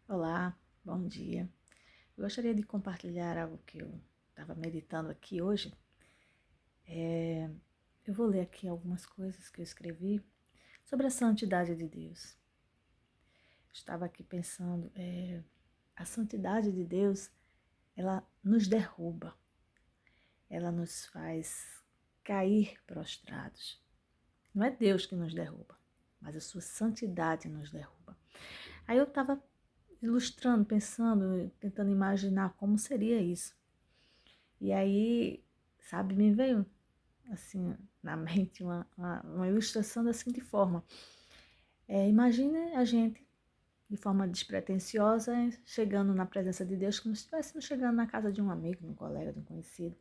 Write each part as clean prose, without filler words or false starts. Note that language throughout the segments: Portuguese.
Olá, bom dia. Eu gostaria de compartilhar algo que eu estava meditando aqui hoje. Eu vou ler aqui algumas coisas que eu escrevi sobre a santidade de Deus. Estava aqui pensando, a santidade de Deus, ela nos derruba, ela nos faz cair prostrados. Não é Deus que nos derruba, mas a sua santidade nos derruba. Aí eu estava ilustrando, pensando, tentando imaginar como seria isso. E aí, sabe, me veio assim na mente uma ilustração da seguinte forma. Imagine a gente, de forma despretensiosa, chegando na presença de Deus, como se estivéssemos chegando na casa de um amigo, de um colega, de um conhecido.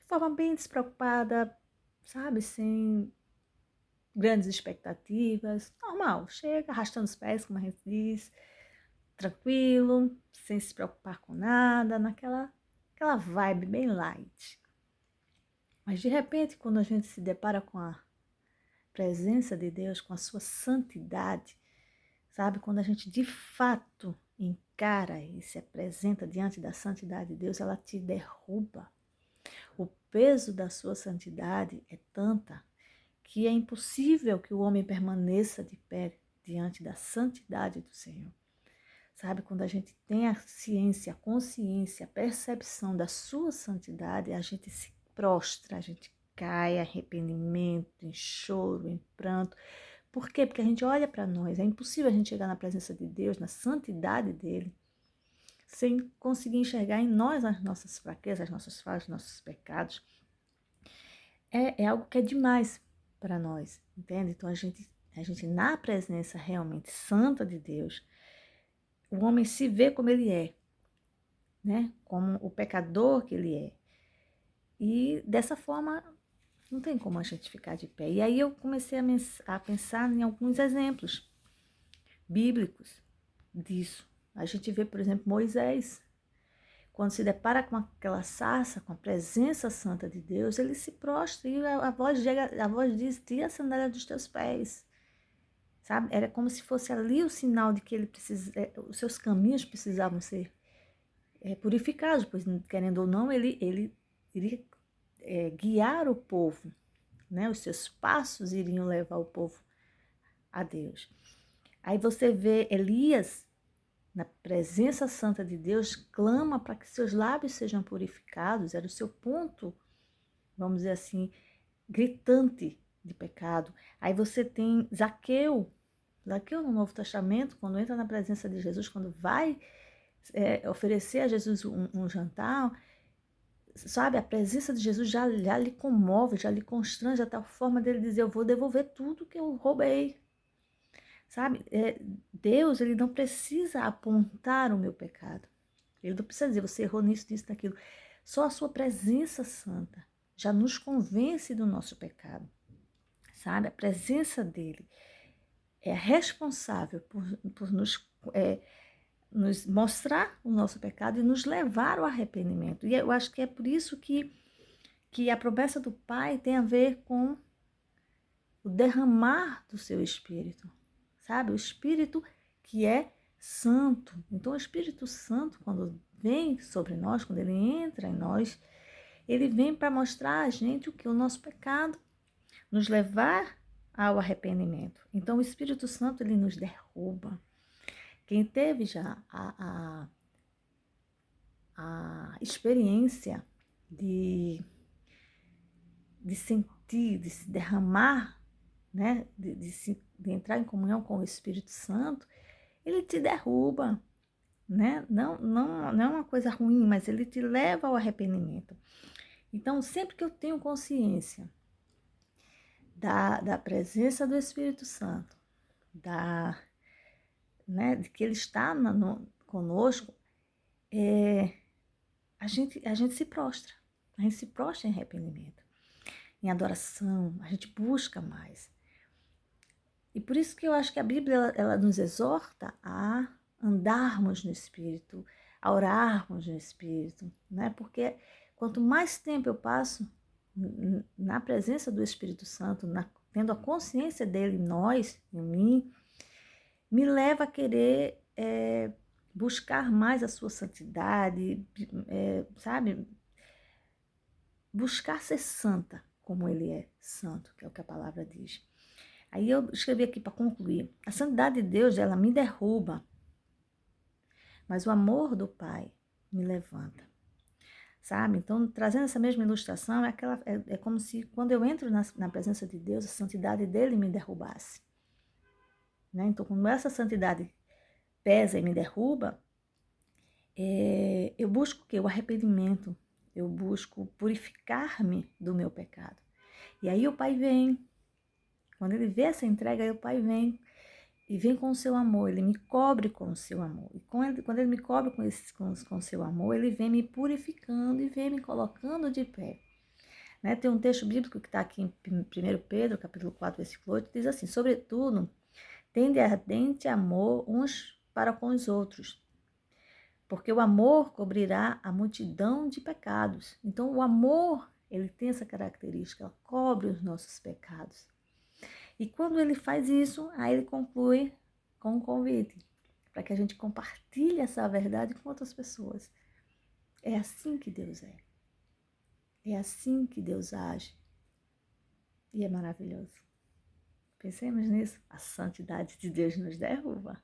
De forma bem despreocupada, sabe, sem grandes expectativas. Normal, chega arrastando os pés, como a gente diz, tranquilo, sem se preocupar com nada, aquela vibe bem light. Mas de repente, quando a gente se depara com a presença de Deus, com a sua santidade, sabe? Quando a gente de fato encara e se apresenta diante da santidade de Deus, ela te derruba. O peso da sua santidade é tanta que é impossível que o homem permaneça de pé diante da santidade do Senhor. Sabe, quando a gente tem a ciência, a consciência, a percepção da sua santidade, a gente se prostra, a gente cai em arrependimento, em choro, em pranto. Por quê? Porque a gente olha para nós. É impossível a gente chegar na presença de Deus, na santidade dele, sem conseguir enxergar em nós as nossas fraquezas, as nossas falhas, os nossos pecados. É algo que é demais para nós, entende? Então a gente na presença realmente santa de Deus, o homem se vê como ele é, né? Como o pecador que ele é. E dessa forma não tem como a gente ficar de pé. E aí eu comecei a pensar em alguns exemplos bíblicos disso. A gente vê, por exemplo, Moisés, quando se depara com aquela sarça, com a presença santa de Deus, ele se prostra e a voz diz: tira a sandália dos teus pés. Sabe? Era como se fosse ali o sinal de que os seus caminhos precisavam ser purificados, pois querendo ou não, ele iria guiar o povo, né? Os seus passos iriam levar o povo a Deus. Aí você vê Elias, na presença santa de Deus, clama para que seus lábios sejam purificados, era o seu ponto, vamos dizer assim, gritante de pecado. Aí você tem Zaqueu no Novo Testamento, quando entra na presença de Jesus, quando vai oferecer a Jesus um jantar, sabe, a presença de Jesus já lhe comove, já lhe constrange, a tal forma dele dizer: eu vou devolver tudo que eu roubei. Sabe, Deus, ele não precisa apontar o meu pecado. Ele não precisa dizer: você errou nisso, nisso, naquilo. Só a sua presença santa já nos convence do nosso pecado. Sabe, a presença dele é responsável por nos mostrar o nosso pecado e nos levar ao arrependimento. E eu acho que é por isso que a promessa do Pai tem a ver com o derramar do seu Espírito, sabe? O Espírito que é santo. Então, o Espírito Santo, quando vem sobre nós, quando ele entra em nós, ele vem para mostrar a gente o que é o nosso pecado, nos levar ao arrependimento. Então, o Espírito Santo, ele nos derruba. Quem teve já a experiência de sentir, de se derramar, né? De entrar em comunhão com o Espírito Santo, ele te derruba, né? Não é uma coisa ruim, mas ele te leva ao arrependimento. Então, sempre que eu tenho consciência da presença do Espírito Santo, né, de que ele está conosco, a gente se prostra. A gente se prostra em arrependimento, em adoração, a gente busca mais. E por isso que eu acho que a Bíblia ela nos exorta a andarmos no Espírito, a orarmos no Espírito, né? Porque quanto mais tempo eu passo na presença do Espírito Santo, tendo a consciência dele em nós, em mim, me leva a querer buscar mais a sua santidade, sabe? Buscar ser santa como ele é santo, que é o que a palavra diz. Aí eu escrevi aqui para concluir. A santidade de Deus, ela me derruba, mas o amor do Pai me levanta. Sabe? Então, trazendo essa mesma ilustração, é como se quando eu entro na presença de Deus, a santidade dele me derrubasse. Né? Então, quando essa santidade pesa e me derruba, eu busco o quê? O arrependimento. Eu busco purificar-me do meu pecado. E aí o Pai vem. Quando ele vê essa entrega, aí o Pai vem e vem com o seu amor, ele me cobre com o seu amor. E quando ele me cobre com o seu amor, ele vem me purificando e vem me colocando de pé. Né? Tem um texto bíblico que está aqui em 1 Pedro, capítulo 4, versículo 8, diz assim: sobretudo, tende ardente amor uns para com os outros, porque o amor cobrirá a multidão de pecados. Então, o amor, ele tem essa característica, ela cobre os nossos pecados. E quando ele faz isso, aí ele conclui com um convite para que a gente compartilhe essa verdade com outras pessoas. É assim que Deus é. É assim que Deus age. E é maravilhoso. Pensemos nisso. A santidade de Deus nos derruba.